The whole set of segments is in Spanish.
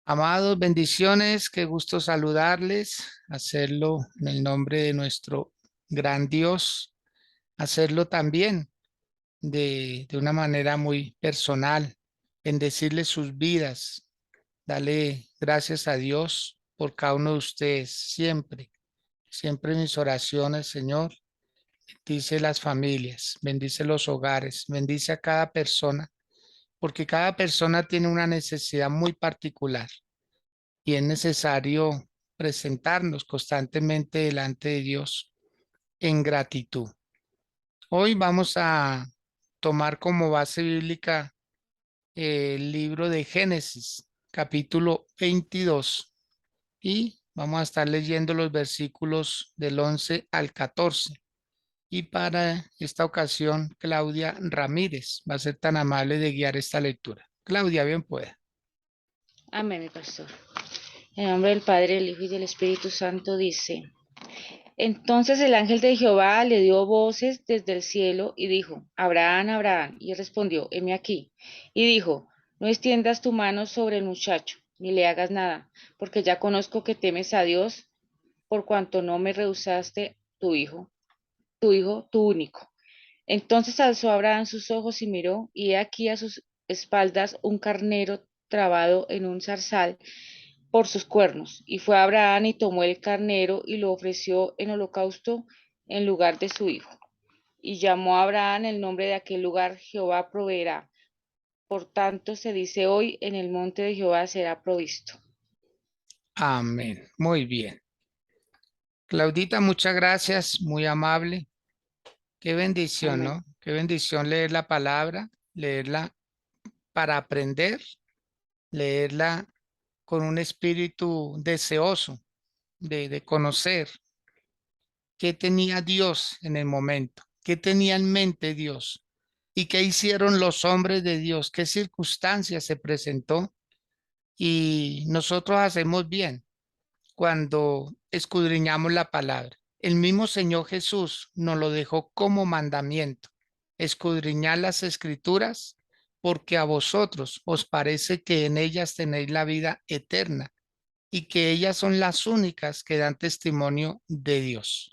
Amados, bendiciones, qué gusto saludarles, hacerlo en el nombre de nuestro gran Dios, hacerlo también de una manera muy personal, bendecirles sus vidas, darle gracias a Dios por cada uno de ustedes, siempre, siempre en mis oraciones, Señor, bendice las familias, bendice los hogares, bendice a cada persona, porque cada persona tiene una necesidad muy particular y es necesario presentarnos constantemente delante de Dios en gratitud. Hoy vamos a tomar como base bíblica el libro de Génesis, capítulo 22, y vamos a estar leyendo los versículos del 11 al 14. Y para esta ocasión, Claudia Ramírez va a ser tan amable de guiar esta lectura. Claudia, bien pueda. Amén, mi pastor. En nombre del Padre, del Hijo y del Espíritu Santo dice: Entonces el ángel de Jehová le dio voces desde el cielo y dijo: Abraham, Abraham. Y él respondió: heme aquí. Y dijo: No extiendas tu mano sobre el muchacho, ni le hagas nada, porque ya conozco que temes a Dios, por cuanto no me rehusaste tu único. Entonces alzó Abraham sus ojos y miró, y he aquí a sus espaldas un carnero trabado en un zarzal por sus cuernos. Y fue Abraham y tomó el carnero y lo ofreció en holocausto en lugar de su hijo. Y llamó a Abraham el nombre de aquel lugar: Jehová proveerá. Por tanto se dice hoy: en el monte de Jehová será provisto. Amén. Muy bien. Claudita, muchas gracias, muy amable. Qué bendición, Amén. ¿no? Qué bendición leer la palabra, leerla para aprender, leerla con un espíritu deseoso de conocer qué tenía Dios en el momento, qué tenía en mente Dios y qué hicieron los hombres de Dios, qué circunstancias se presentó. Y nosotros hacemos bien cuando escudriñamos la palabra. El mismo Señor Jesús nos lo dejó como mandamiento: escudriñar las escrituras, porque a vosotros os parece que en ellas tenéis la vida eterna y que ellas son las únicas que dan testimonio de Dios.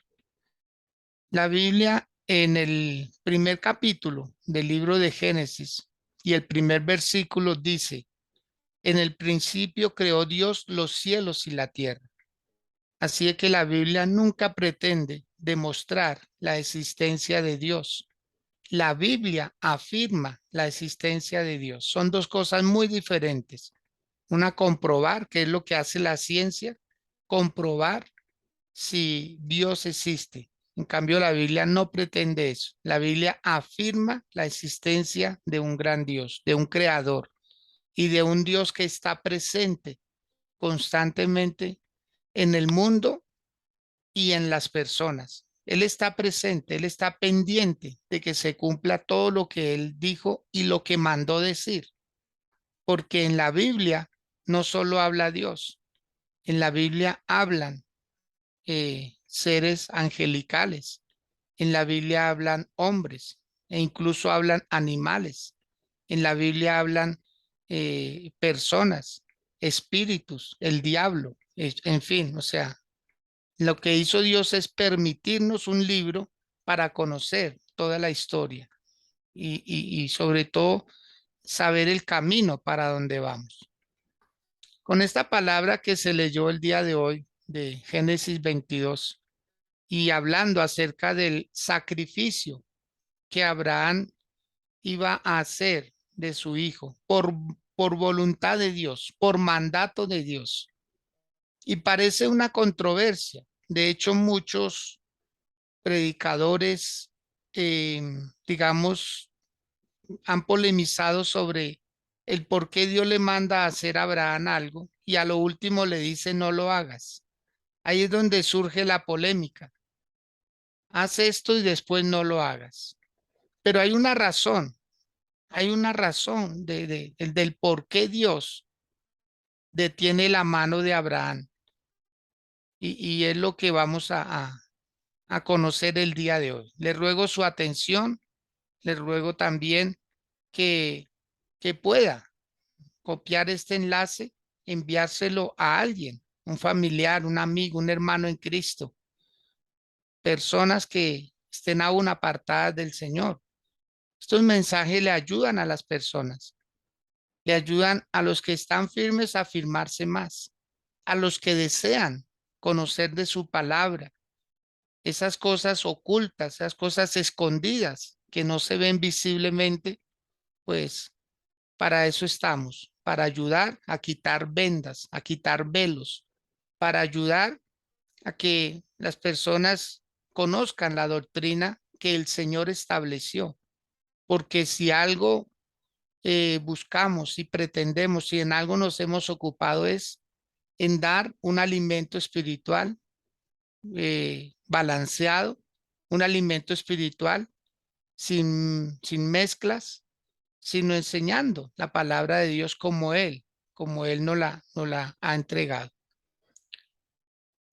La Biblia, en el primer capítulo del libro de Génesis y el primer versículo, dice: en el principio creó Dios los cielos y la tierra. Así es que la Biblia nunca pretende demostrar la existencia de Dios. La Biblia afirma la existencia de Dios. Son dos cosas muy diferentes. Una, comprobar, que es lo que hace la ciencia, comprobar si Dios existe. En cambio, la Biblia no pretende eso. La Biblia afirma la existencia de un gran Dios, de un creador y de un Dios que está presente constantemente en el mundo y en las personas. Él está presente, Él está pendiente de que se cumpla todo lo que Él dijo y lo que mandó decir, porque en la Biblia no solo habla Dios, en la Biblia hablan seres angelicales, en la Biblia hablan hombres e incluso hablan animales, en la Biblia hablan personas, espíritus, el diablo, en fin, o sea, lo que hizo Dios es permitirnos un libro para conocer toda la historia y sobre todo saber el camino para donde vamos. Con esta palabra que se leyó el día de hoy de Génesis 22 y hablando acerca del sacrificio que Abraham iba a hacer de su hijo por voluntad de Dios, por mandato de Dios. Y parece una controversia. De hecho, muchos predicadores, eh, digamos, han polemizado sobre el por qué Dios le manda a hacer a Abraham algo y a lo último le dice no lo hagas. Ahí es donde surge la polémica. Haz esto y después no lo hagas. Pero hay una razón del por qué Dios detiene la mano de Abraham y es lo que vamos a conocer el día de hoy. Le ruego su atención, le ruego también que, que pueda copiar este enlace enviárselo a alguien, un familiar, un amigo, un hermano en Cristo, personas que estén aún apartadas del Señor. Estos mensajes le ayudan a las personas, le ayudan a los que están firmes a afirmarse más, a los que desean conocer de su palabra, esas cosas ocultas, esas cosas escondidas que no se ven visiblemente, pues para eso estamos, para ayudar a quitar vendas, a quitar velos, para ayudar a que las personas conozcan la doctrina que el Señor estableció. Porque si algo buscamos y pretendemos, si en algo nos hemos ocupado es en dar un alimento espiritual balanceado, un alimento espiritual sin mezclas, sino enseñando la palabra de Dios como Él nos la ha entregado.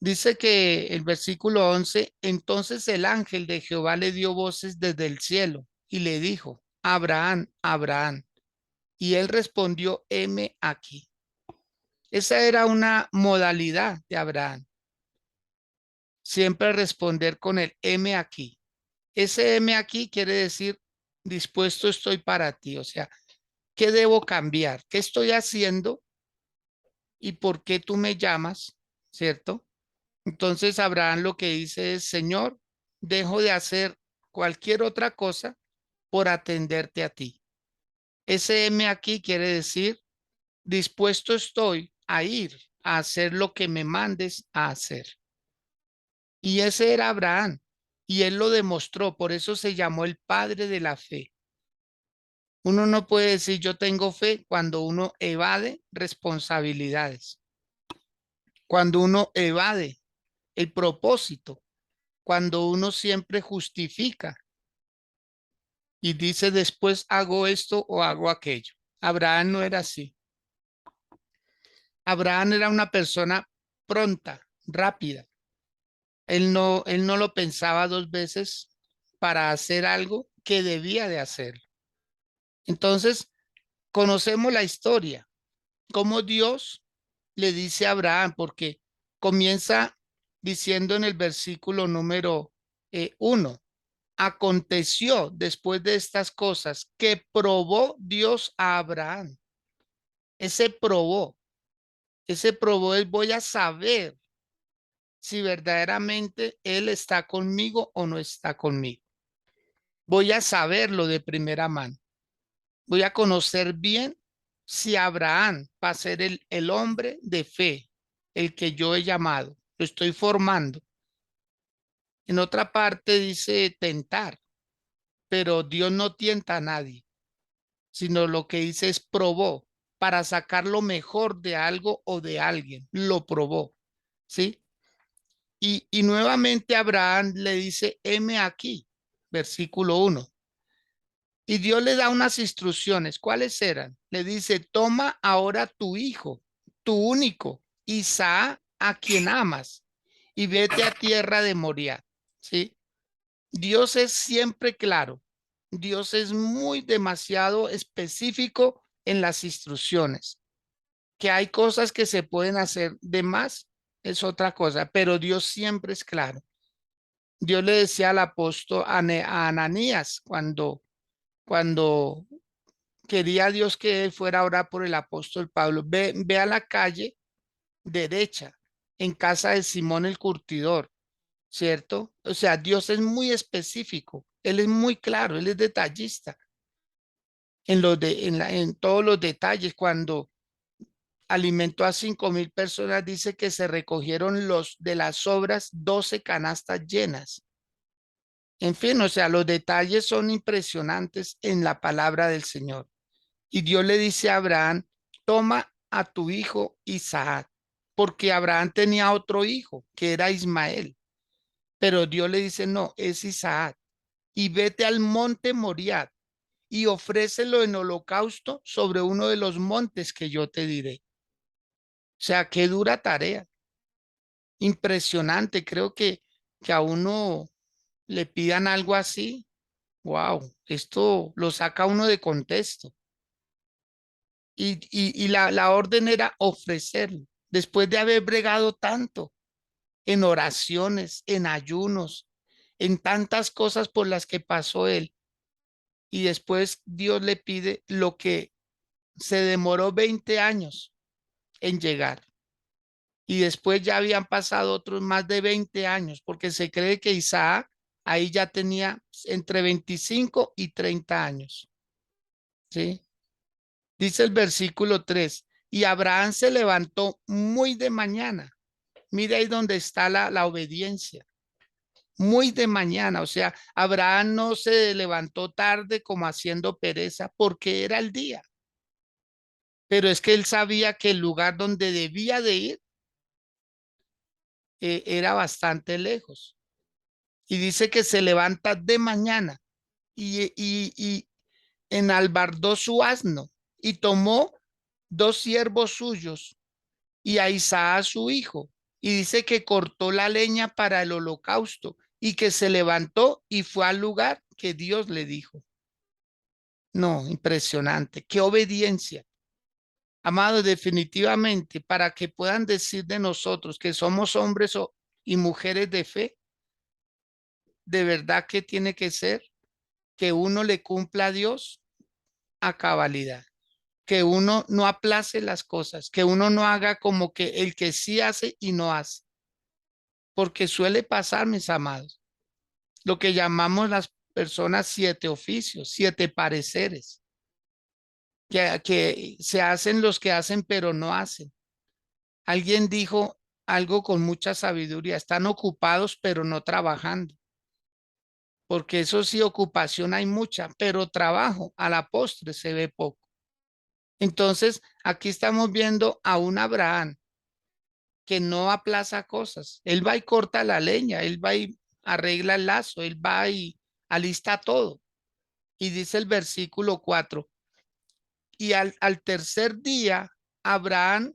Dice que el versículo 11, entonces el ángel de Jehová le dio voces desde el cielo y le dijo, Abraham, Abraham. Y él respondió, heme aquí. Esa era una modalidad de Abraham, siempre responder con el heme aquí. Ese heme aquí quiere decir dispuesto estoy para ti, o sea, ¿qué debo cambiar? ¿Qué estoy haciendo? ¿Y por qué tú me llamas? ¿Cierto? Entonces Abraham lo que dice es, Señor, dejo de hacer cualquier otra cosa por atenderte a ti. Ese heme aquí quiere decir dispuesto estoy a ir a hacer lo que me mandes a hacer. Y ese era Abraham. Y él lo demostró, por eso se llamó el padre de la fe. Uno no puede decir yo tengo fe cuando uno evade responsabilidades, cuando uno evade el propósito, cuando uno siempre justifica y dice después hago esto o hago aquello. Abraham no era así. Abraham era una persona pronta, rápida. Él no lo pensaba dos veces para hacer algo que debía de hacer. Entonces, conocemos la historia, cómo Dios le dice a Abraham, porque comienza diciendo en el versículo número 1, aconteció después de estas cosas que probó Dios a Abraham. Ese probó, ese probó es voy a saber si verdaderamente Él está conmigo o no está conmigo. Voy a saberlo de primera mano. Voy a conocer bien si Abraham va a ser el hombre de fe, el que yo he llamado. Lo estoy formando. En otra parte dice tentar, pero Dios no tienta a nadie, sino lo que dice es probó para sacar lo mejor de algo o de alguien. Lo probó, ¿sí? Y nuevamente Abraham le dice, heme aquí, versículo 1. Y Dios le da unas instrucciones. ¿Cuáles eran? Le dice, toma ahora tu hijo, tu único, Isaac, a quien amas, y vete a tierra de Moriah. ¿Sí? Dios es siempre claro. Dios es muy demasiado específico en las instrucciones. Que hay cosas que se pueden hacer de más, es otra cosa, pero Dios siempre es claro. Dios le decía al apóstol a Ananías cuando quería Dios que él fuera a orar por el apóstol Pablo. Ve a la calle derecha, en casa de Simón el curtidor, ¿cierto? O sea, Dios es muy específico, Él es muy claro, Él es detallista en todos los detalles. Cuando alimentó a 5.000 personas, dice que se recogieron los de las obras 12 canastas llenas. En fin, o sea, los detalles son impresionantes en la palabra del Señor. Y Dios le dice a Abraham, toma a tu hijo Isaac, porque Abraham tenía otro hijo, que era Ismael. Pero Dios le dice, no, es Isaac. Y vete al monte Moriah y ofrécelo en holocausto sobre uno de los montes que yo te diré. O sea, qué dura tarea. Impresionante. Creo que a uno le pidan algo así. Wow, esto lo saca uno de contexto. y la orden era ofrecerlo. Después de haber bregado tanto en oraciones, en ayunos, en tantas cosas por las que pasó él, y después Dios le pide lo que se demoró 20 años en llegar. Y después ya habían pasado otros más de 20 años, porque se cree que Isaac ahí ya tenía entre 25 y 30 años. ¿Sí? Dice el versículo 3, y Abraham se levantó muy de mañana. Mira ahí donde está la obediencia. Muy de mañana, o sea, Abraham no se levantó tarde como haciendo pereza porque era el día, pero es que él sabía que el lugar donde debía de ir era bastante lejos. Y dice que se levanta de mañana y enalbardó su asno y tomó dos siervos suyos y a Isaac su hijo. Y dice que cortó la leña para el holocausto y que se levantó y fue al lugar que Dios le dijo. No, impresionante. Qué obediencia. Amados, definitivamente, para que puedan decir de nosotros que somos hombres y mujeres de fe, de verdad que tiene que ser que uno le cumpla a Dios a cabalidad, que uno no aplace las cosas, que uno no haga como que el que sí hace y no hace, porque suele pasar, mis amados, lo que llamamos las personas siete oficios, siete pareceres, que se hacen los que hacen, pero no hacen. Alguien dijo algo con mucha sabiduría, están ocupados, pero no trabajando, porque eso sí, ocupación hay mucha, pero trabajo a la postre se ve poco. Entonces, aquí estamos viendo a un Abraham que no aplaza cosas. Él va y corta la leña, él va y arregla el lazo, él va y alista todo. Y dice el versículo 4, y al tercer día, Abraham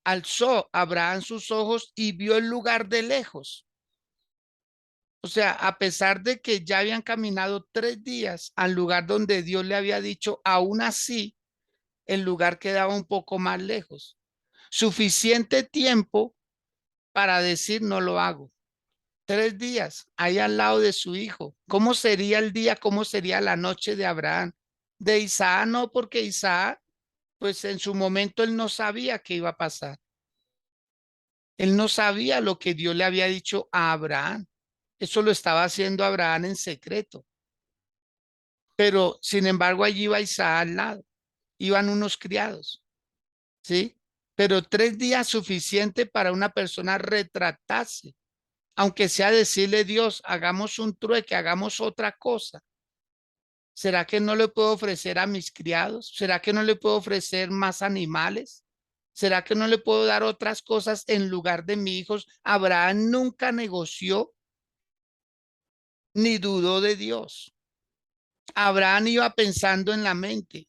alzó Abraham sus ojos y vio el lugar de lejos. O sea, a pesar de que ya habían caminado 3 días al lugar donde Dios le había dicho, aún así, el lugar quedaba un poco más lejos. Suficiente tiempo para decir no lo hago. 3 días ahí al lado de su hijo. ¿Cómo sería el día? ¿Cómo sería la noche de Abraham? De Isaac no, porque Isaac, pues en su momento él no sabía qué iba a pasar. Él no sabía lo que Dios le había dicho a Abraham. Eso lo estaba haciendo Abraham en secreto. Pero sin embargo allí iba Isaac al lado. Iban unos criados, ¿sí? Pero 3 días suficiente para una persona retratarse, aunque sea decirle a Dios, hagamos un trueque, hagamos otra cosa. ¿Será que no le puedo ofrecer a mis criados? ¿Será que no le puedo ofrecer más animales? ¿Será que no le puedo dar otras cosas en lugar de mis hijos? Abraham nunca negoció ni dudó de Dios. Abraham iba pensando en la mente.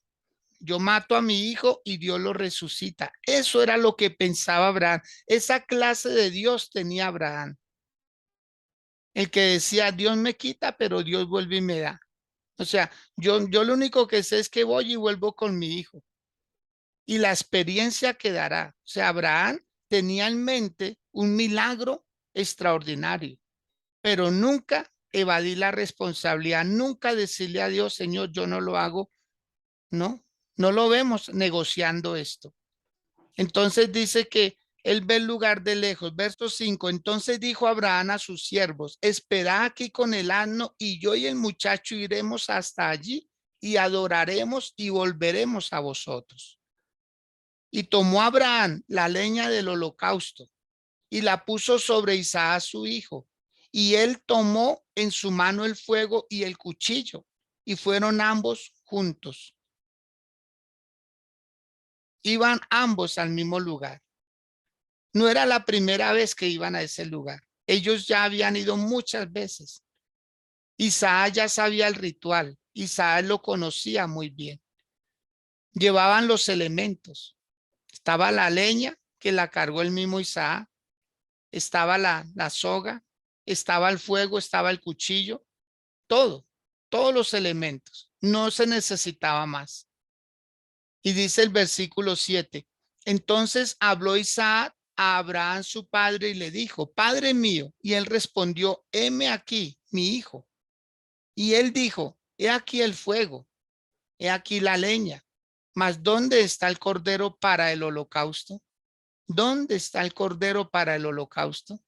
Yo mato a mi hijo y Dios lo resucita. Eso era lo que pensaba Abraham. Esa clase de Dios tenía Abraham. El que decía, Dios me quita, pero Dios vuelve y me da. O sea, yo lo único que sé es que voy y vuelvo con mi hijo y la experiencia que dará. O sea, Abraham tenía en mente un milagro extraordinario, pero nunca evadí la responsabilidad, nunca decirle a Dios, Señor, yo no lo hago. No, no lo vemos negociando esto. Entonces dice que él ve el lugar de lejos. Verso 5. Entonces dijo Abraham a sus siervos, esperad aquí con el asno y yo y el muchacho iremos hasta allí y adoraremos y volveremos a vosotros. Y tomó Abraham la leña del holocausto y la puso sobre Isaac su hijo. Y él tomó en su mano el fuego y el cuchillo y fueron ambos juntos. Iban ambos al mismo lugar. No era la primera vez que iban a ese lugar. Ellos ya habían ido muchas veces. Isaac ya sabía el ritual. Isaac lo conocía muy bien. Llevaban los elementos. Estaba la leña que la cargó el mismo Isaac. Estaba la soga. Estaba el fuego. Estaba el cuchillo. Todo. Todos los elementos. No se necesitaba más. Y dice el versículo 7. Entonces habló Isaac a Abraham su padre y le dijo, Padre mío. Y él respondió, heme aquí, mi hijo. Y él dijo, he aquí el fuego, he aquí la leña. Mas ¿dónde está el cordero para el holocausto? ¿Dónde está el cordero para el holocausto?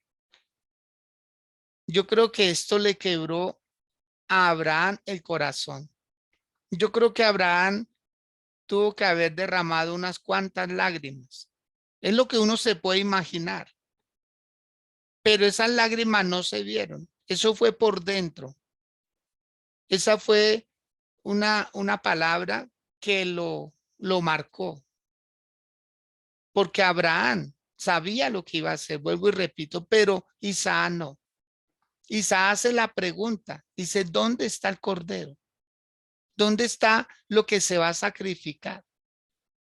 Yo creo que esto le quebró a Abraham el corazón. Yo creo que Abraham tuvo que haber derramado unas cuantas lágrimas. Es lo que uno se puede imaginar. Pero esas lágrimas no se vieron. Eso fue por dentro. Esa fue una palabra que lo marcó. Porque Abraham sabía lo que iba a hacer, vuelvo y repito, pero Isaac no. Isaac hace la pregunta, dice, ¿dónde está el cordero? ¿Dónde está lo que se va a sacrificar?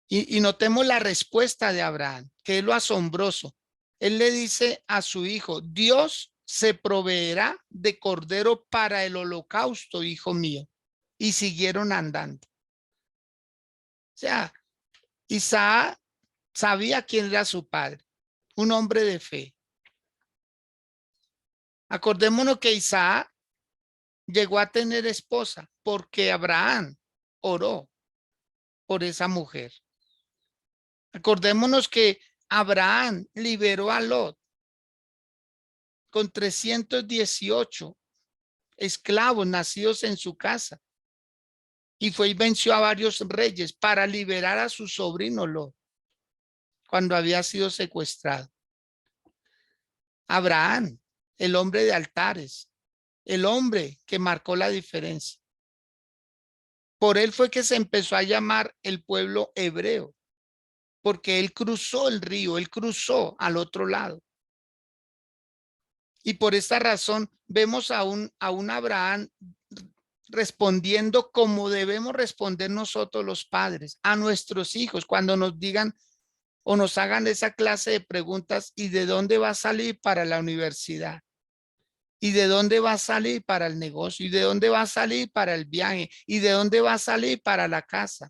Y notemos la respuesta de Abraham, que es lo asombroso. Él le dice a su hijo, Dios se proveerá de cordero para el holocausto, hijo mío. Y siguieron andando. O sea, Isaac sabía quién era su padre, un hombre de fe. Acordémonos que Isaac llegó a tener esposa porque Abraham oró por esa mujer. Acordémonos que Abraham liberó a Lot con 318 esclavos nacidos en su casa y fue y venció a varios reyes para liberar a su sobrino Lot cuando había sido secuestrado. Abraham, el hombre de altares, el hombre que marcó la diferencia. Por él fue que se empezó a llamar el pueblo hebreo, porque él cruzó el río, él cruzó al otro lado. Y por esta razón vemos a un Abraham respondiendo como debemos responder nosotros los padres a nuestros hijos cuando nos digan o nos hagan esa clase de preguntas: ¿y de dónde va a salir para la universidad? ¿Y de dónde va a salir para el negocio? ¿Y de dónde va a salir para el viaje? ¿Y de dónde va a salir para la casa?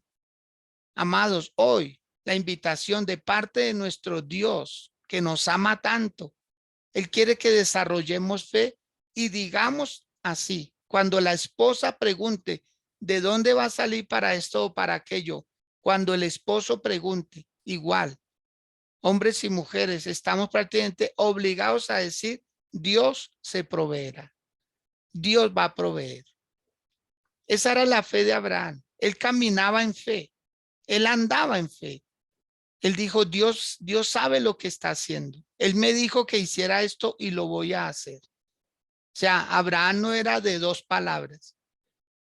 Amados, hoy la invitación de parte de nuestro Dios, que nos ama tanto, Él quiere que desarrollemos fe y digamos así, cuando la esposa pregunte, ¿de dónde va a salir para esto o para aquello? Cuando el esposo pregunte, igual, hombres y mujeres, estamos prácticamente obligados a decir, Dios se proveerá. Dios va a proveer. Esa era la fe de Abraham. Él caminaba en fe. Él andaba en fe. Él dijo, Dios sabe lo que está haciendo. Él me dijo que hiciera esto y lo voy a hacer. O sea, Abraham no era de dos palabras.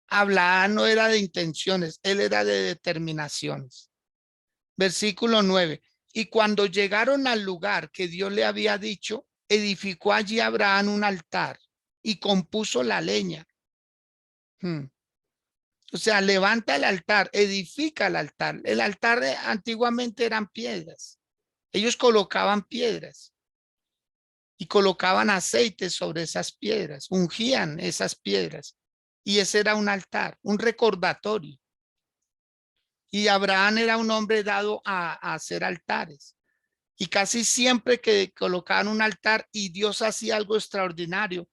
Abraham no era de intenciones, él era de determinaciones. Versículo 9. Y cuando llegaron al lugar que Dios le había dicho, edificó allí Abraham un altar y compuso la leña. O sea, levanta el altar, edifica el altar. El altar antiguamente eran piedras. Ellos colocaban piedras y colocaban aceite sobre esas piedras, ungían esas piedras. Y ese era un altar, un recordatorio. Y Abraham era un hombre dado a hacer altares. Y casi siempre que colocaban un altar y Dios hacía algo extraordinario,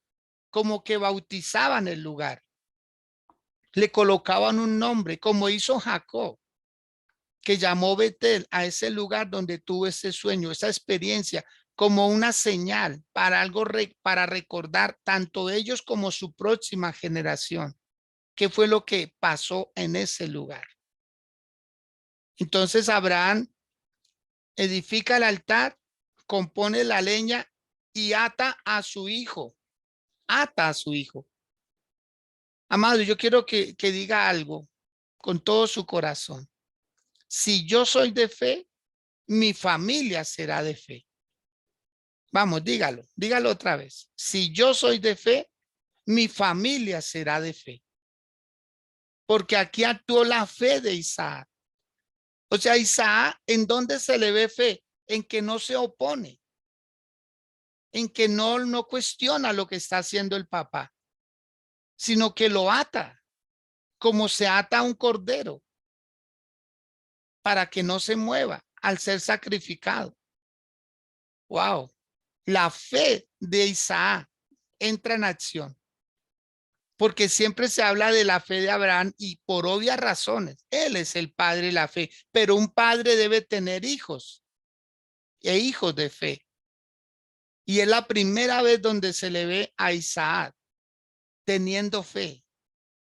como que bautizaban el lugar. Le colocaban un nombre, como hizo Jacob, que llamó Betel a ese lugar donde tuvo ese sueño, esa experiencia, como una señal para algo, para recordar tanto ellos como su próxima generación, qué fue lo que pasó en ese lugar. Entonces Abraham edifica el altar, compone la leña y ata a su hijo, ata a su hijo. Amado, yo quiero que diga algo con todo su corazón. Si yo soy de fe, mi familia será de fe. Vamos, dígalo otra vez. Si yo soy de fe, mi familia será de fe. Porque aquí actuó la fe de Isaac. O sea, Isaac, ¿en dónde se le ve fe? En que no se opone, en que no cuestiona lo que está haciendo el papá, sino que lo ata, como se ata a un cordero. para que no se mueva al ser sacrificado. Wow. La fe de Isaac entra en acción, porque siempre se habla de la fe de Abraham y por obvias razones, él es el padre de la fe, pero un padre debe tener hijos e hijos de fe. Y es la primera vez donde se le ve a Isaac teniendo fe.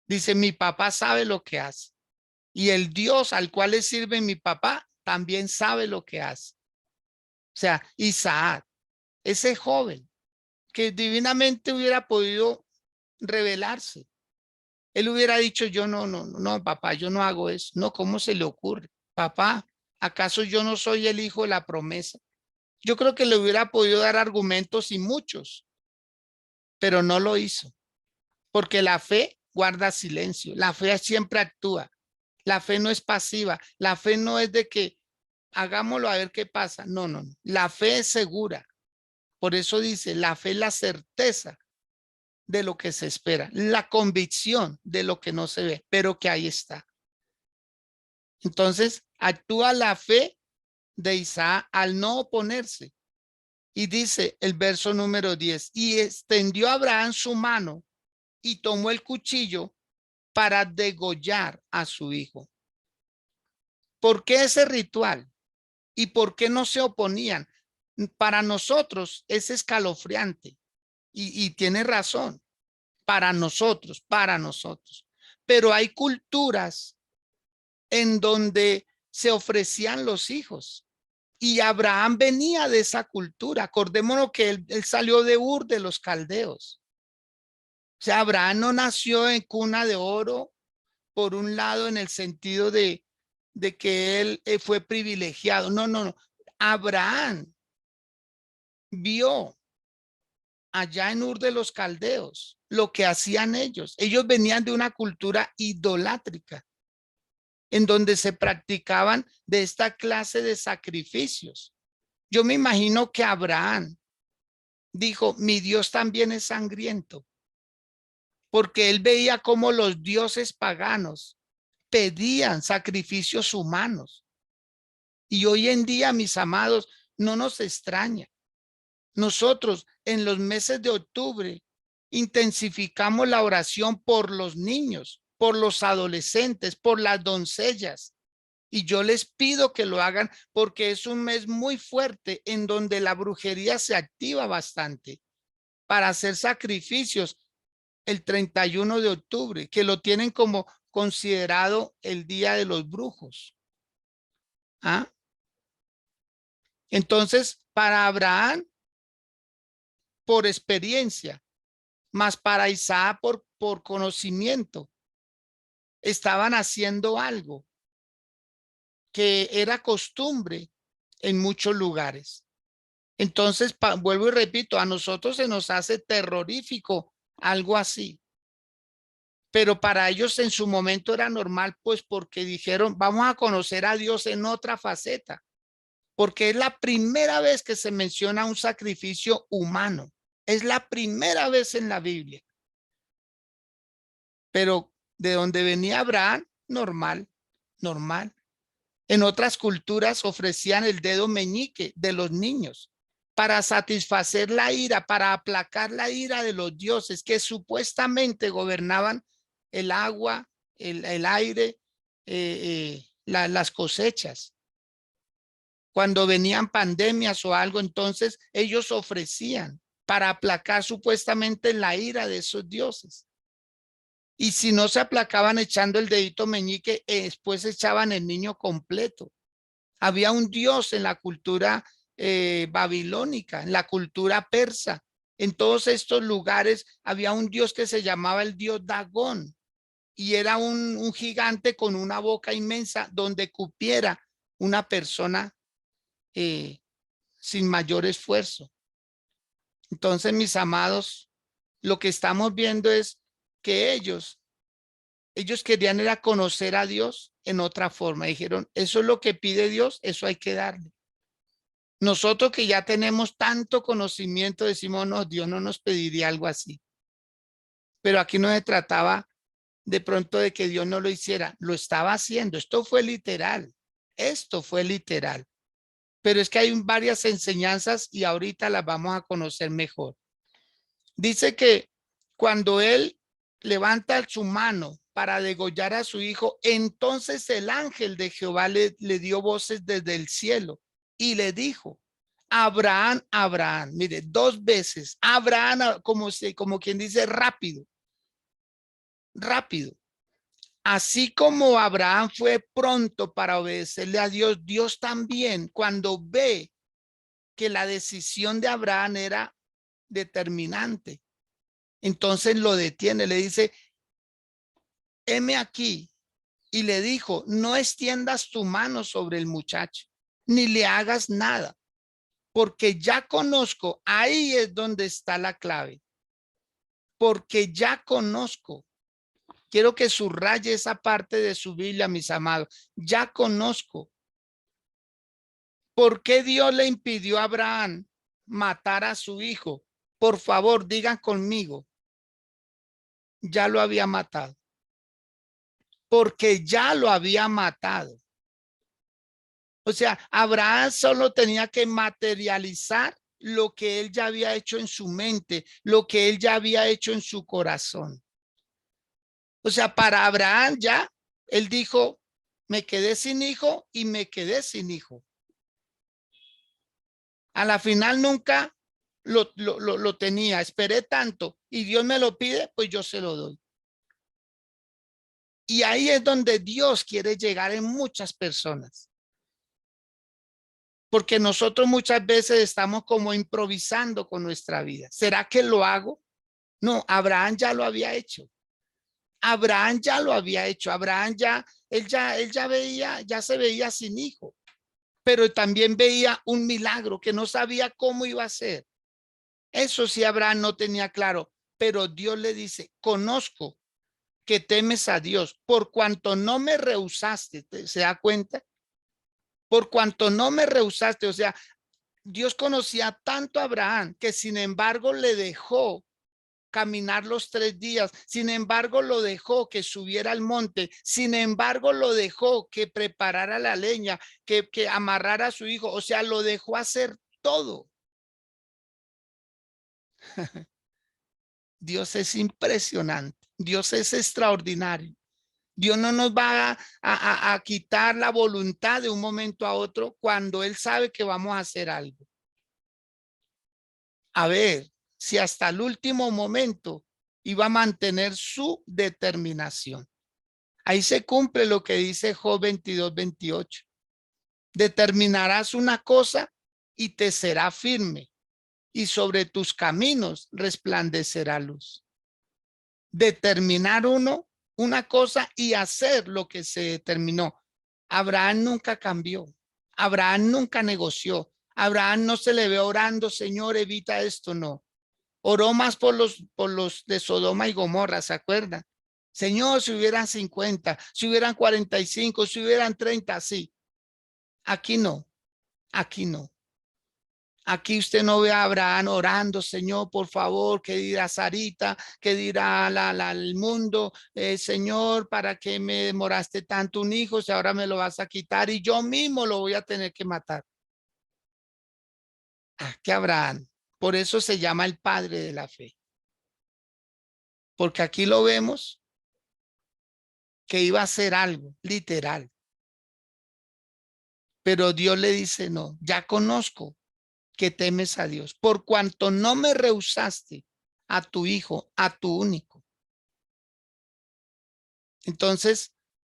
Dice, mi papá sabe lo que hace. Y el Dios al cual le sirve mi papá también sabe lo que hace. O sea, Isaac, ese joven que divinamente hubiera podido revelarse. Él hubiera dicho, yo no, papá, yo no hago eso. No, ¿cómo se le ocurre? Papá, ¿acaso yo no soy el hijo de la promesa? Yo creo que le hubiera podido dar argumentos y muchos, pero no lo hizo, porque la fe guarda silencio, la fe siempre actúa, la fe no es pasiva, la fe no es de que hagámoslo a ver qué pasa. No, no, no. La fe es segura. Por eso dice, la fe es la certeza de lo que se espera, la convicción de lo que no se ve, pero que ahí está. Entonces, actúa la fe de Isaac al no oponerse. Y dice el verso número 10, y extendió Abraham su mano y tomó el cuchillo para degollar a su hijo. ¿Por qué ese ritual? ¿Y por qué no se oponían? Para nosotros es escalofriante y tiene razón. Para nosotros, para nosotros. Pero hay culturas en donde se ofrecían los hijos. Y Abraham venía de esa cultura. Acordémonos que él salió de Ur de los caldeos. O sea, Abraham no nació en cuna de oro, por un lado, en el sentido de que él fue privilegiado. No, no, no. Abraham vio allá en Ur de los caldeos lo que hacían ellos. Ellos venían de una cultura idolátrica, en donde se practicaban de esta clase de sacrificios. Yo me imagino que Abraham dijo, mi Dios también es sangriento, porque él veía cómo los dioses paganos pedían sacrificios humanos. Y hoy en día, mis amados, no nos extraña. Nosotros en los meses de octubre intensificamos la oración por los niños, por los adolescentes, por las doncellas. Y yo les pido que lo hagan porque es un mes muy fuerte en donde la brujería se activa bastante para hacer sacrificios el 31 de octubre, que lo tienen como considerado el día de los brujos. ¿Ah? Entonces, para Abraham, por experiencia, más para Isaac por conocimiento, estaban haciendo algo que era costumbre en muchos lugares. Entonces, vuelvo y repito, a nosotros se nos hace terrorífico algo así, pero para ellos en su momento era normal, pues porque dijeron, vamos a conocer a Dios en otra faceta, porque es la primera vez que se menciona un sacrificio humano, es la primera vez en la Biblia. Pero de donde venía Abraham, normal, normal. En otras culturas ofrecían el dedo meñique de los niños para satisfacer la ira, para aplacar la ira de los dioses que supuestamente gobernaban el agua, el aire, las cosechas. Cuando venían pandemias o algo, entonces ellos ofrecían para aplacar supuestamente la ira de esos dioses. Y si no se aplacaban echando el dedito meñique, después echaban el niño completo. Había un dios en la cultura babilónica, en la cultura persa. En todos estos lugares había un dios que se llamaba el dios Dagón y era un gigante con una boca inmensa donde cupiera una persona sin mayor esfuerzo. Entonces, mis amados, lo que estamos viendo es que ellos querían era conocer a Dios en otra forma. Dijeron, eso es lo que pide Dios, eso hay que darle. Nosotros que ya tenemos tanto conocimiento, decimos, no, Dios no nos pediría algo así. Pero aquí no se trataba de pronto de que Dios no lo hiciera, lo estaba haciendo. Esto fue literal. Esto fue literal. Pero es que hay varias enseñanzas y ahorita las vamos a conocer mejor. Dice que cuando él levanta su mano para degollar a su hijo, entonces el ángel de Jehová le dio voces desde el cielo y le dijo, Abraham, Abraham, mire, dos veces, Abraham, como quien dice, rápido, rápido. Así como Abraham fue pronto para obedecerle a Dios, Dios también, cuando ve que la decisión de Abraham era determinante, entonces lo detiene, le dice, heme aquí. Y le dijo, no extiendas tu mano sobre el muchacho, ni le hagas nada, porque ya conozco, ahí es donde está la clave, porque ya conozco. Quiero que subraye esa parte de su Biblia, mis amados. Ya conozco. ¿Por qué Dios le impidió a Abraham matar a su hijo? Por favor, digan conmigo, ya lo había matado. Porque ya lo había matado. O sea, Abraham solo tenía que materializar lo que él ya había hecho en su mente, lo que él ya había hecho en su corazón. O sea, para Abraham ya, él dijo, me quedé sin hijo y me quedé sin hijo. A la final nunca lo tenía, esperé tanto y Dios me lo pide, pues yo se lo doy. Y ahí es donde Dios quiere llegar en muchas personas. Porque nosotros muchas veces estamos como improvisando con nuestra vida. ¿Será que lo hago? No, Abraham ya lo había hecho. Abraham ya lo había hecho. Abraham él ya veía, ya se veía sin hijo, pero también veía un milagro que no sabía cómo iba a ser. Eso sí, Abraham no tenía claro, pero Dios le dice, conozco que temes a Dios, por cuanto no me rehusaste, ¿se da cuenta? Por cuanto no me rehusaste, o sea, Dios conocía tanto a Abraham que sin embargo le dejó caminar los 3 días, sin embargo lo dejó que subiera al monte, sin embargo lo dejó que preparara la leña, que amarrara a su hijo, o sea, lo dejó hacer todo. Dios es impresionante, Dios es extraordinario. Dios no nos va a quitar la voluntad de un momento a otro cuando Él sabe que vamos a hacer algo. A ver si hasta el último momento iba a mantener su determinación. Ahí se cumple lo que dice Job 22:28. Determinarás una cosa y te será firme, y sobre tus caminos resplandecerá luz. Determinar una cosa y hacer lo que se determinó. Abraham nunca cambió. Abraham nunca negoció. Abraham no se le ve orando, Señor, evita esto, no. Oró más por los de Sodoma y Gomorra, ¿se acuerdan? Señor, si hubieran 50, si hubieran 45, si hubieran 30, sí. Aquí no, aquí no. Aquí usted no ve a Abraham orando, Señor, por favor, ¿qué dirá Sarita? ¿Qué dirá el mundo? Señor, ¿para qué me demoraste tanto un hijo si ahora me lo vas a quitar y yo mismo lo voy a tener que matar? Ah, que Abraham, por eso se llama el padre de la fe. Porque aquí lo vemos que iba a hacer algo, literal. Pero Dios le dice, no, ya conozco que temes a Dios, por cuanto no me rehusaste a tu hijo, a tu único. Entonces,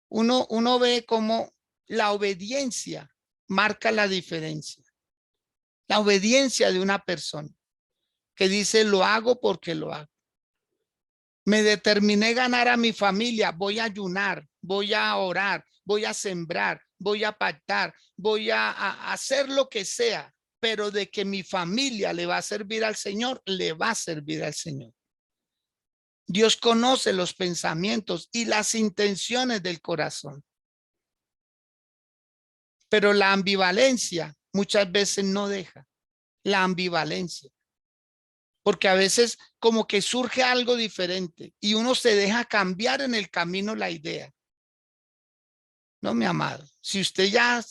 uno ve cómo la obediencia marca la diferencia. La obediencia de una persona que dice, lo hago porque lo hago. Me determiné ganar a mi familia, voy a ayunar, voy a orar, voy a sembrar, voy a pactar, voy a hacer lo que sea, pero de que mi familia le va a servir al Señor, le va a servir al Señor. Dios conoce los pensamientos y las intenciones del corazón, pero la ambivalencia muchas veces no deja, la ambivalencia, porque a veces como que surge algo diferente y uno se deja cambiar en el camino la idea. No, mi amado, si usted ya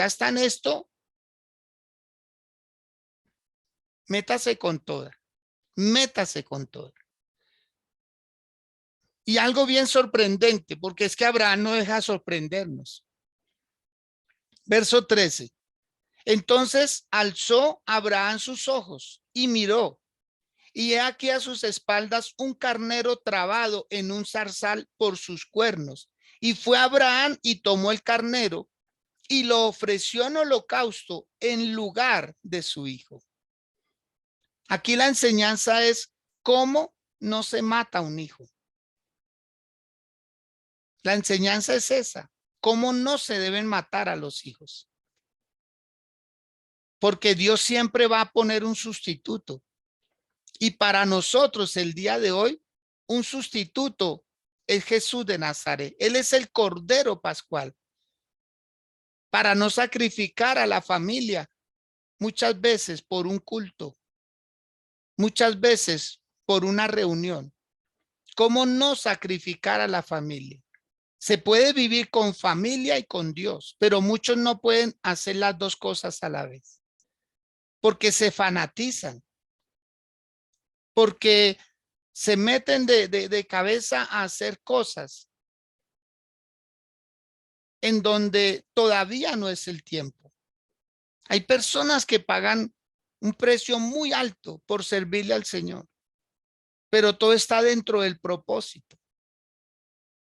está en esto, métase con toda, métase con toda. Y algo bien sorprendente, porque es que Abraham no deja sorprendernos. Verso 13. Entonces alzó Abraham sus ojos y miró, y he aquí a sus espaldas un carnero trabado en un zarzal por sus cuernos. Y fue Abraham y tomó el carnero y lo ofreció en holocausto en lugar de su hijo. Aquí la enseñanza es cómo no se mata un hijo. La enseñanza es esa, cómo no se deben matar a los hijos. Porque Dios siempre va a poner un sustituto. Y para nosotros el día de hoy, un sustituto es Jesús de Nazaret. Él es el Cordero Pascual. Para no sacrificar a la familia, muchas veces por un culto, muchas veces por una reunión. ¿Cómo no sacrificar a la familia? Se puede vivir con familia y con Dios, pero muchos no pueden hacer las dos cosas a la vez, porque se fanatizan, porque se meten de cabeza a hacer cosas en donde todavía no es el tiempo. Hay personas que pagan un precio muy alto por servirle al Señor, pero todo está dentro del propósito.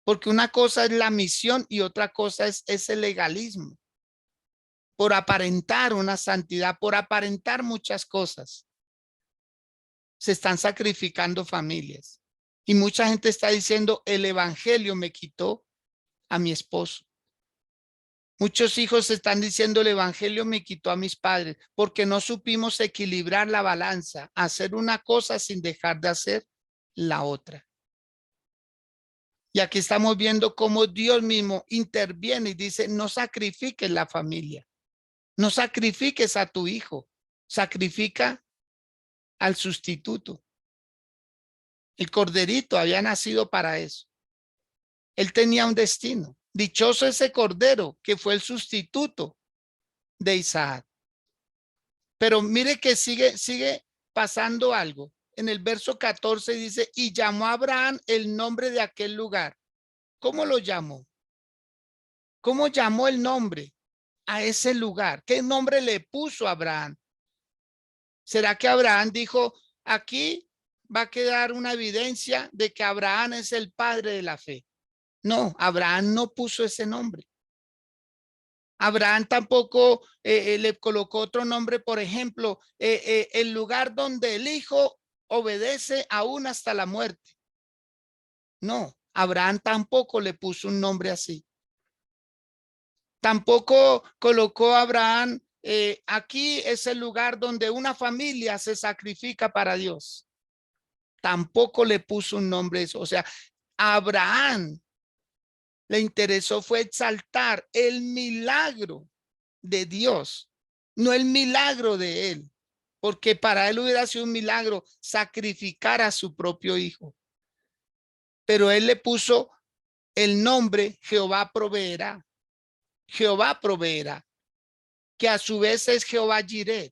Porque una cosa es la misión y otra cosa es ese legalismo. Por aparentar una santidad, por aparentar muchas cosas, se están sacrificando familias. Y mucha gente está diciendo, el evangelio me quitó a mi esposo. Muchos hijos están diciendo, el evangelio me quitó a mis padres, porque no supimos equilibrar la balanza, hacer una cosa sin dejar de hacer la otra. Y aquí estamos viendo cómo Dios mismo interviene y dice, no sacrifiques la familia, no sacrifiques a tu hijo, sacrifica al sustituto. El corderito había nacido para eso. Él tenía un destino. Dichoso ese cordero que fue el sustituto de Isaac. Pero mire que sigue pasando algo. En el verso 14 dice, y llamó a Abraham el nombre de aquel lugar. ¿Cómo lo llamó? ¿Cómo llamó el nombre a ese lugar? ¿Qué nombre le puso a Abraham? ¿Será que Abraham dijo, aquí va a quedar una evidencia de que Abraham es el padre de la fe? No, Abraham no puso ese nombre. Abraham tampoco le colocó otro nombre, por ejemplo, el lugar donde el hijo obedece aún hasta la muerte. No, Abraham tampoco le puso un nombre así. Tampoco colocó a Abraham, aquí es el lugar donde una familia se sacrifica para Dios. Tampoco le puso un nombre eso. O sea, a Abraham le interesó fue exaltar el milagro de Dios, no el milagro de él, porque para él hubiera sido un milagro sacrificar a su propio hijo. Pero él le puso el nombre Jehová proveerá. Jehová proveerá, que a su vez es Jehová Jireh.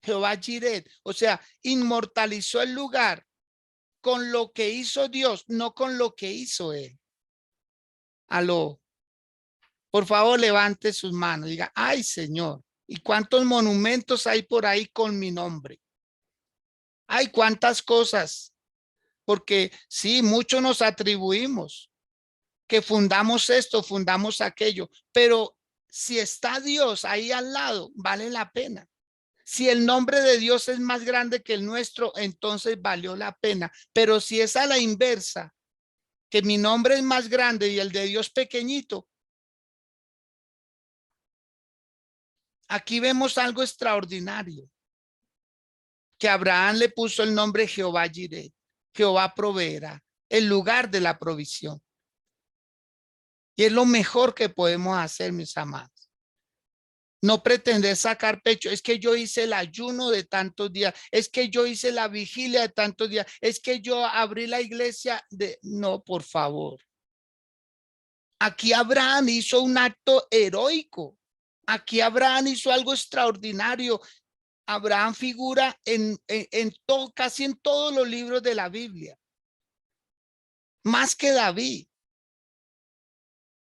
Jehová Jireh, o sea, inmortalizó el lugar con lo que hizo Dios, no con lo que hizo él. Aló, por favor, levante sus manos, diga, ay Señor, ¿y cuántos monumentos hay por ahí con mi nombre? Hay cuántas cosas, porque sí, muchos nos atribuimos que fundamos esto, fundamos aquello, pero si está Dios ahí al lado, vale la pena. Si el nombre de Dios es más grande que el nuestro, entonces valió la pena. Pero si es a la inversa, que mi nombre es más grande y el de Dios pequeñito, aquí vemos algo extraordinario, que Abraham le puso el nombre Jehová Jireh, Jehová proveerá, el lugar de la provisión. Y es lo mejor que podemos hacer, mis amados. No pretender sacar pecho, es que yo hice el ayuno de tantos días, es que yo hice la vigilia de tantos días, es que yo abrí la iglesia de... No, por favor. Aquí Abraham hizo un acto heroico. Aquí Abraham hizo algo extraordinario. Abraham figura en todo, casi en todos los libros de la Biblia, más que David.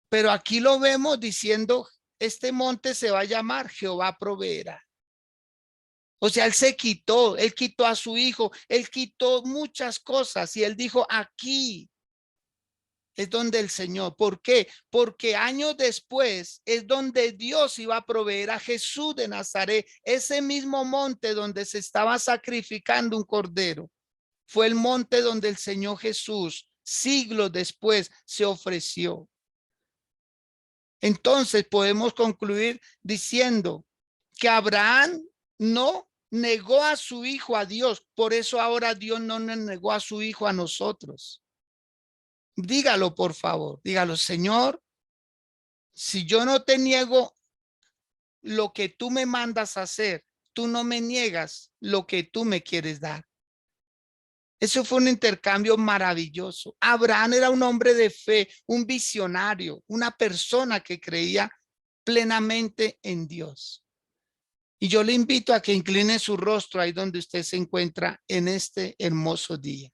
Pero aquí lo vemos diciendo, este monte se va a llamar Jehová proveerá. O sea, él quitó a su hijo, él quitó muchas cosas y él dijo, aquí es donde el Señor. ¿Por qué? Porque años después es donde Dios iba a proveer a Jesús de Nazaret. Ese mismo monte donde se estaba sacrificando un cordero fue el monte donde el Señor Jesús, siglos después, se ofreció. Entonces podemos concluir diciendo que Abraham no negó a su hijo a Dios. Por eso ahora Dios no nos negó a su hijo a nosotros. Dígalo, por favor. Dígalo, Señor, si yo no te niego lo que tú me mandas a hacer, tú no me niegas lo que tú me quieres dar. Eso fue un intercambio maravilloso. Abraham era un hombre de fe, un visionario, una persona que creía plenamente en Dios. Y yo le invito a que incline su rostro ahí donde usted se encuentra en este hermoso día.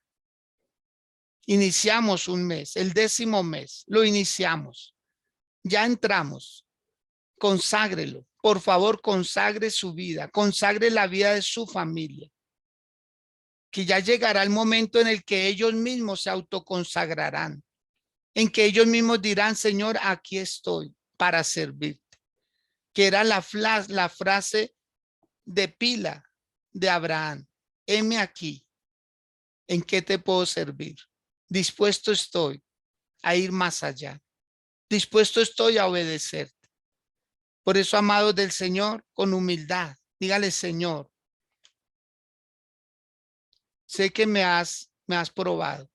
Iniciamos un mes, el 10º mes, lo iniciamos. Ya entramos. Conságrelo. Por favor, consagre su vida, consagre la vida de su familia. Que ya llegará el momento en el que ellos mismos se autoconsagrarán, en que ellos mismos dirán, Señor, aquí estoy para servirte. Que era la frase de pila de Abraham. Heme aquí, ¿en qué te puedo servir? Dispuesto estoy a ir más allá. Dispuesto estoy a obedecerte. Por eso, amados del Señor, con humildad, dígale, Señor, sé que me has probado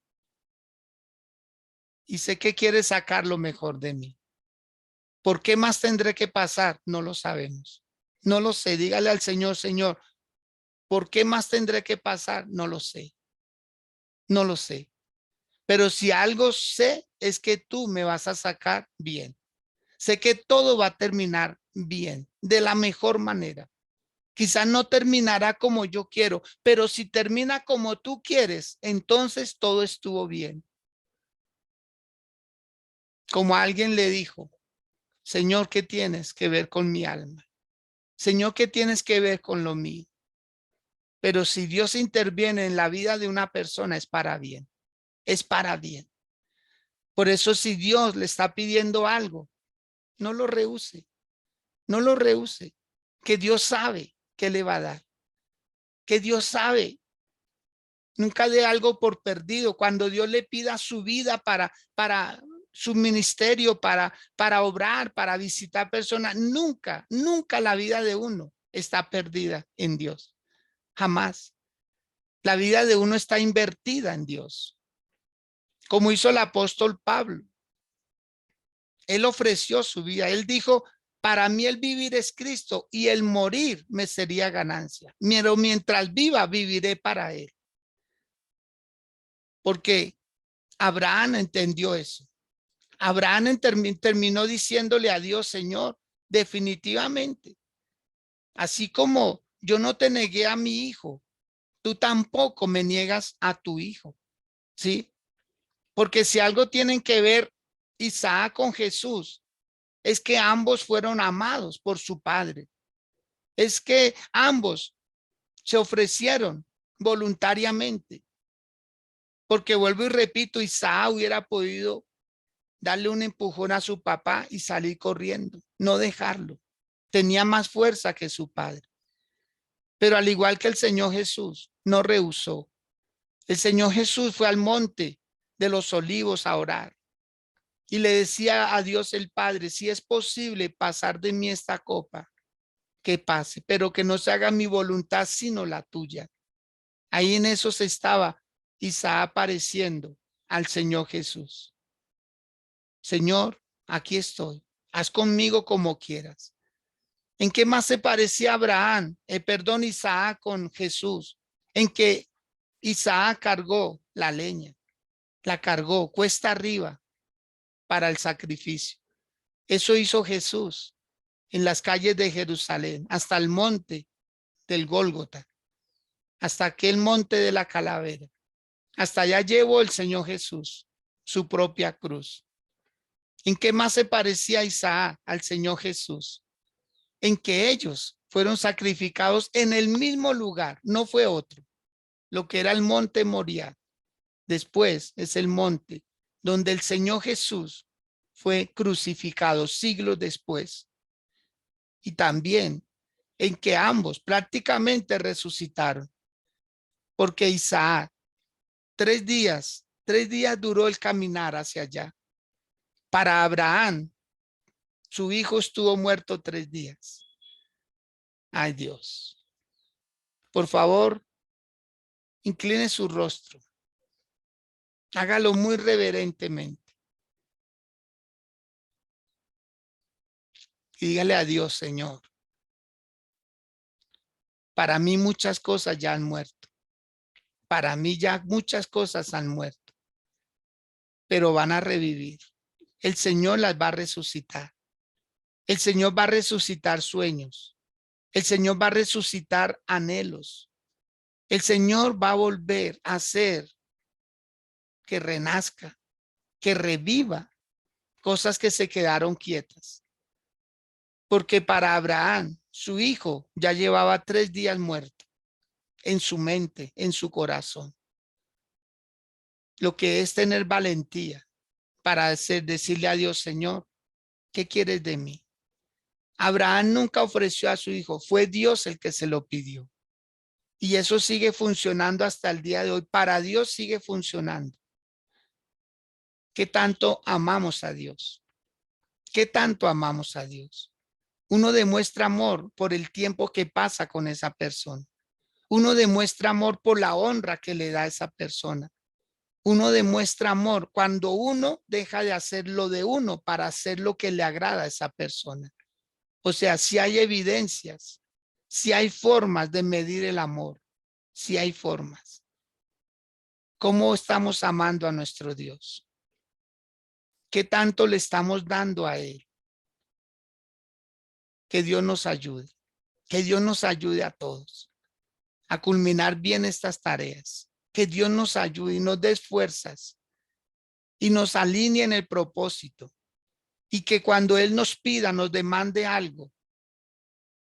y sé que quieres sacar lo mejor de mí. ¿Por qué más tendré que pasar? No lo sabemos. No lo sé. Dígale al Señor, Señor, ¿por qué más tendré que pasar? No lo sé. No lo sé. Pero si algo sé es que tú me vas a sacar bien. Sé que todo va a terminar bien, de la mejor manera. Quizás no terminará como yo quiero, pero si termina como tú quieres, entonces todo estuvo bien. Como alguien le dijo, Señor, ¿qué tienes que ver con mi alma? Señor, ¿qué tienes que ver con lo mío? Pero si Dios interviene en la vida de una persona, es para bien. Es para bien. Por eso, si Dios le está pidiendo algo, no lo rehúse. No lo rehúse. Que Dios sabe qué le va a dar. Que Dios sabe. Nunca dé algo por perdido. Cuando Dios le pida su vida para su ministerio, para obrar, para visitar personas, nunca la vida de uno está perdida en Dios. Jamás. La vida de uno está invertida en Dios. Como hizo el apóstol Pablo. Él ofreció su vida. Él dijo, para mí el vivir es Cristo y el morir me sería ganancia. Pero mientras viva, viviré para Él. Porque Abraham entendió eso. Abraham terminó diciéndole a Dios, Señor, definitivamente, así como yo no te negué a mi hijo, tú tampoco me niegas a tu hijo. ¿Sí? Porque si algo tienen que ver Isaac con Jesús, es que ambos fueron amados por su padre. Es que ambos se ofrecieron voluntariamente. Porque vuelvo y repito, Isaac hubiera podido darle un empujón a su papá y salir corriendo, no dejarlo. Tenía más fuerza que su padre. Pero al igual que el Señor Jesús, no rehusó. El Señor Jesús fue al monte de los olivos a orar y le decía a Dios el Padre, si es posible pasar de mí esta copa, que pase, pero que no se haga mi voluntad sino la tuya. Ahí en eso se estaba Isaac apareciendo al Señor Jesús. Señor, aquí estoy. Haz conmigo como quieras. ¿En qué más se parecía Abraham? Perdón, Isaac con Jesús. En que Isaac cargó la leña, la cargó cuesta arriba. para el sacrificio. Eso hizo Jesús en las calles de Jerusalén, hasta el monte del Gólgota, hasta aquel monte de la calavera. Hasta allá llevó el Señor Jesús su propia cruz. ¿En qué más se parecía Isaac al Señor Jesús? En que ellos fueron sacrificados en el mismo lugar, no fue otro, lo que era el monte Moriah. Después es el monte donde el Señor Jesús fue crucificado siglos después. Y también en que ambos prácticamente resucitaron, porque Isaac, 3 días duró el caminar hacia allá. Para Abraham, su hijo estuvo muerto 3 días. Ay, Dios. Por favor, incline su rostro. Hágalo muy reverentemente. Y dígale a Dios, Señor, para mí muchas cosas ya han muerto. Para mí ya muchas cosas han muerto, pero van a revivir. El Señor las va a resucitar. El Señor va a resucitar sueños. El Señor va a resucitar anhelos. El Señor va a volver a hacer que renazca, que reviva cosas que se quedaron quietas. Porque para Abraham, su hijo ya llevaba 3 días muerto en su mente, en su corazón. Lo que es tener valentía para decirle a Dios, Señor, ¿qué quieres de mí? Abraham nunca ofreció a su hijo, fue Dios el que se lo pidió. Y eso sigue funcionando hasta el día de hoy. Para Dios sigue funcionando. ¿Qué tanto amamos a Dios? ¿Qué tanto amamos a Dios? Uno demuestra amor por el tiempo que pasa con esa persona. Uno demuestra amor por la honra que le da a esa persona. Uno demuestra amor cuando uno deja de hacer lo de uno para hacer lo que le agrada a esa persona. O sea, si hay evidencias, si hay formas de medir el amor, si hay formas. ¿Cómo estamos amando a nuestro Dios? ¿Qué tanto le estamos dando a Él? Que Dios nos ayude. Que Dios nos ayude a todos a culminar bien estas tareas. Que Dios nos ayude y nos dé fuerzas y nos alinee en el propósito. Y que cuando Él nos pida, nos demande algo,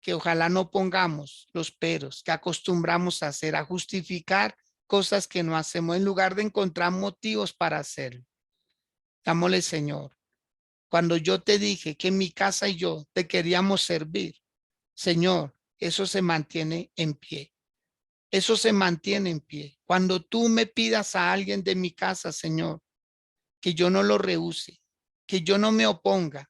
que ojalá no pongamos los peros que acostumbramos a hacer, a justificar cosas que no hacemos en lugar de encontrar motivos para hacerlo. Dámosle, Señor, cuando yo te dije que mi casa y yo te queríamos servir, Señor, eso se mantiene en pie. Eso se mantiene en pie. Cuando tú me pidas a alguien de mi casa, Señor, que yo no lo rehúse, que yo no me oponga,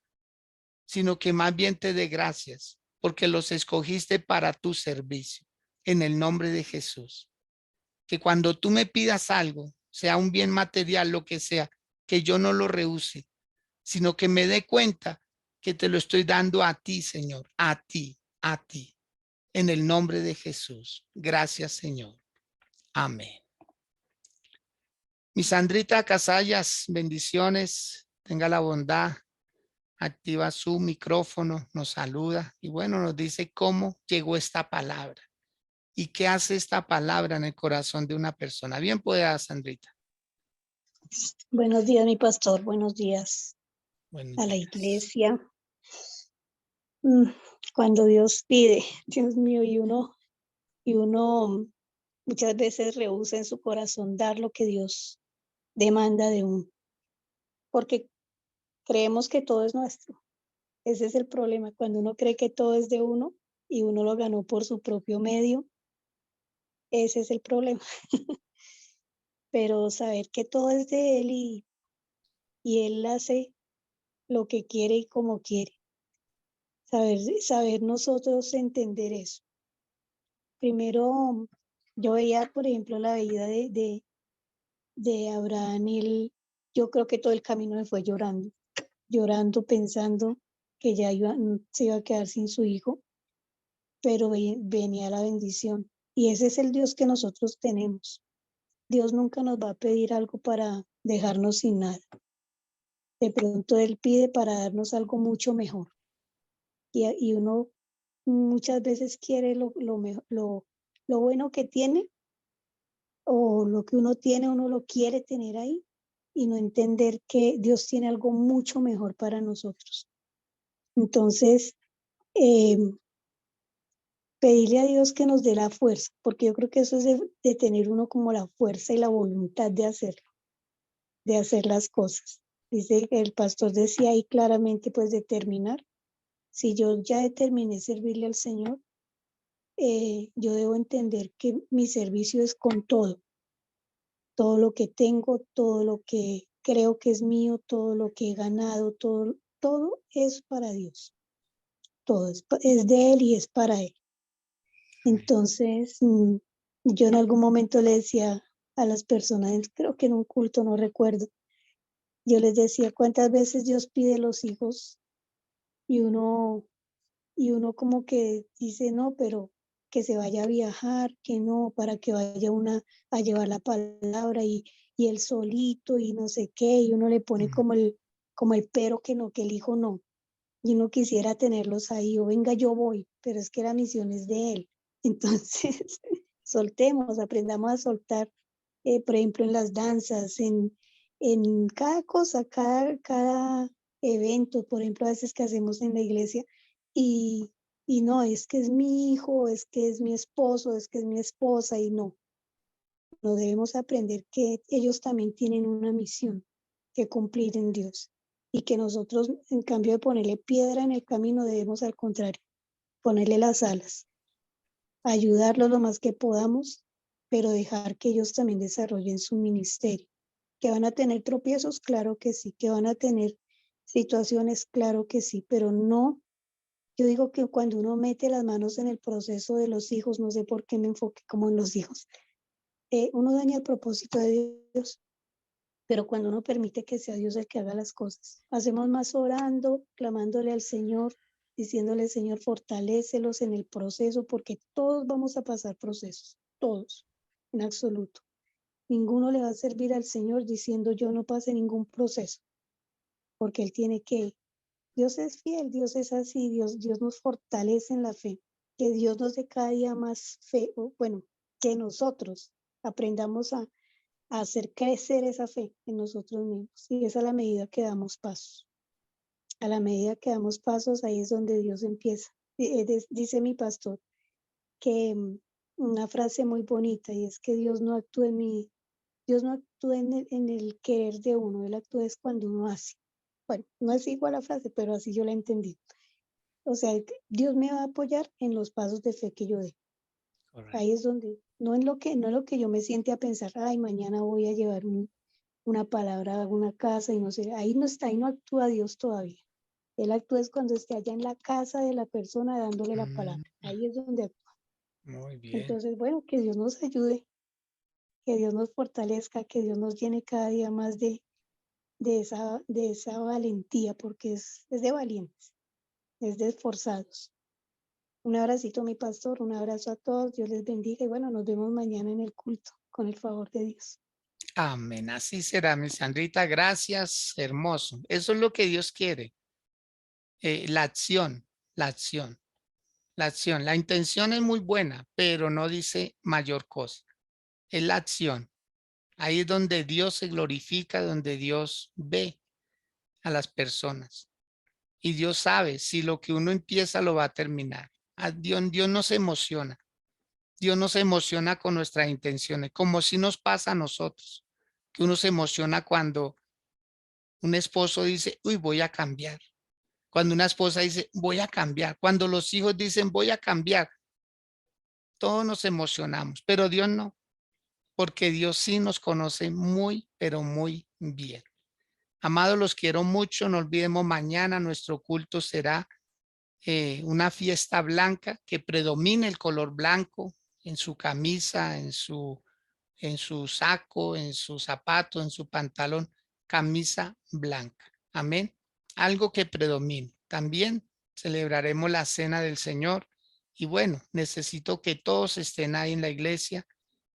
sino que más bien te dé gracias, porque los escogiste para tu servicio, en el nombre de Jesús. Que cuando tú me pidas algo, sea un bien material, lo que sea, que yo no lo rehúse, sino que me dé cuenta que te lo estoy dando a ti, Señor, a ti, en el nombre de Jesús. Gracias, Señor. Amén. Mi Sandrita Casallas, bendiciones, tenga la bondad, activa su micrófono, nos saluda y bueno, nos dice cómo llegó esta palabra y qué hace esta palabra en el corazón de una persona. Bien pueda, Sandrita. Buenos días, mi pastor. Buenos días Buenos a la días. iglesia. Cuando Dios pide, Dios mío, y uno muchas veces rehúsa en su corazón dar lo que Dios demanda de uno, porque creemos que todo es nuestro. Ese es el problema, cuando uno cree que todo es de uno y uno lo ganó por su propio medio, ese es el problema. Pero saber que todo es de Él y Él hace lo que quiere y como quiere. Saber nosotros entender eso. Primero, yo veía, por ejemplo, la vida de Abraham, yo creo que todo el camino me fue llorando, pensando que ya se iba a quedar sin su hijo, pero venía la bendición. Y ese es el Dios que nosotros tenemos. Dios nunca nos va a pedir algo para dejarnos sin nada. De pronto Él pide para darnos algo mucho mejor. Y uno muchas veces quiere lo bueno que tiene o lo que uno tiene, uno lo quiere tener ahí y no entender que Dios tiene algo mucho mejor para nosotros. Entonces, eh, pedirle a Dios que nos dé la fuerza, porque yo creo que eso es de tener uno como la fuerza y la voluntad de hacerlo, de hacer las cosas. Dice, el pastor decía ahí claramente, pues determinar. Si yo ya determiné servirle al Señor, yo debo entender que mi servicio es con todo lo que tengo, todo lo que creo que es mío, todo lo que he ganado, todo es para Dios. Todo es de Él y es para Él. Entonces, yo en algún momento le decía a las personas, creo que en un culto, no recuerdo, yo les decía cuántas veces Dios pide los hijos y uno como que dice, no, pero que se vaya a viajar, que no, para que vaya a llevar la palabra y él solito y no sé qué, y uno le pone Mm. como el pero que no, que el hijo no, y uno quisiera tenerlos ahí, o venga, yo voy, pero es que la misión es de él. Entonces, soltemos, aprendamos a soltar, por ejemplo, en las danzas, en cada cosa, cada evento, por ejemplo, a veces que hacemos en la iglesia, y, y no, es que es mi hijo, es que es mi esposo, es que es mi esposa, y no debemos aprender que ellos también tienen una misión que cumplir en Dios, y que nosotros, en cambio de ponerle piedra en el camino, debemos al contrario, ponerle las alas, ayudarlos lo más que podamos, pero dejar que ellos también desarrollen su ministerio. ¿Que van a tener tropiezos? Claro que sí. ¿Que van a tener situaciones? Claro que sí, pero no, yo digo que cuando uno mete las manos en el proceso de los hijos, no sé por qué me enfoqué como en los hijos, uno daña el propósito de Dios, pero cuando uno permite que sea Dios el que haga las cosas, hacemos más orando, clamándole al Señor, diciéndole, Señor, fortalécelos en el proceso, porque todos vamos a pasar procesos, todos, en absoluto. Ninguno le va a servir al Señor diciendo yo no pase ningún proceso, porque Él tiene que. Dios es fiel, Dios es así, Dios nos fortalece en la fe, que Dios nos dé cada día más fe, o bueno, que nosotros aprendamos a hacer crecer esa fe en nosotros mismos. Y es a la medida que damos pasos. A la medida que damos pasos, ahí es donde Dios empieza. Dice mi pastor que una frase muy bonita, y es que Dios no actúa Dios no actúa en el querer de uno, Él actúa es cuando uno hace. Bueno, no es igual la frase, pero así yo la entendí. O sea, Dios me va a apoyar en los pasos de fe que yo dé. Correcto. Ahí es donde, no en lo que yo me siente a pensar, ay, mañana voy a llevar una palabra a alguna casa y no sé, ahí no está, ahí no actúa Dios todavía. Él actúa es cuando esté allá en la casa de la persona dándole la palabra. Ahí es donde actúa. Muy bien. Entonces, bueno, que Dios nos ayude, que Dios nos fortalezca, que Dios nos llene cada día más de esa valentía, porque es de valientes, es de esforzados. Un abracito, mi pastor, un abrazo a todos, Dios les bendiga y bueno, nos vemos mañana en el culto, con el favor de Dios. Amén. Así será, mi Sandrita. Gracias. Hermoso. Eso es lo que Dios quiere. La acción, la acción, la acción. La intención es muy buena, pero no dice mayor cosa. Es la acción. Ahí es donde Dios se glorifica, donde Dios ve a las personas. Y Dios sabe si lo que uno empieza lo va a terminar. Dios no se emociona. Dios no se emociona con nuestras intenciones, como si nos pasa a nosotros, que uno se emociona cuando un esposo dice, uy, voy a cambiar. Cuando una esposa dice, voy a cambiar. Cuando los hijos dicen, voy a cambiar. Todos nos emocionamos, pero Dios no, porque Dios sí nos conoce muy, pero muy bien. Amados, los quiero mucho. No olvidemos, mañana nuestro culto será una fiesta blanca, que predomine el color blanco en su camisa, en su saco, en su zapato, en su pantalón, camisa blanca. Amén. Algo que predomine. También celebraremos la cena del Señor. Y bueno, necesito que todos estén ahí en la iglesia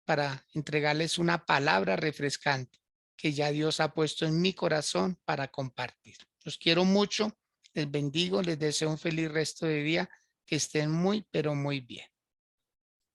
para entregarles una palabra refrescante. que ya Dios ha puesto en mi corazón para compartir. Los quiero mucho, les bendigo, les deseo un feliz resto de día, que estén muy, pero muy bien.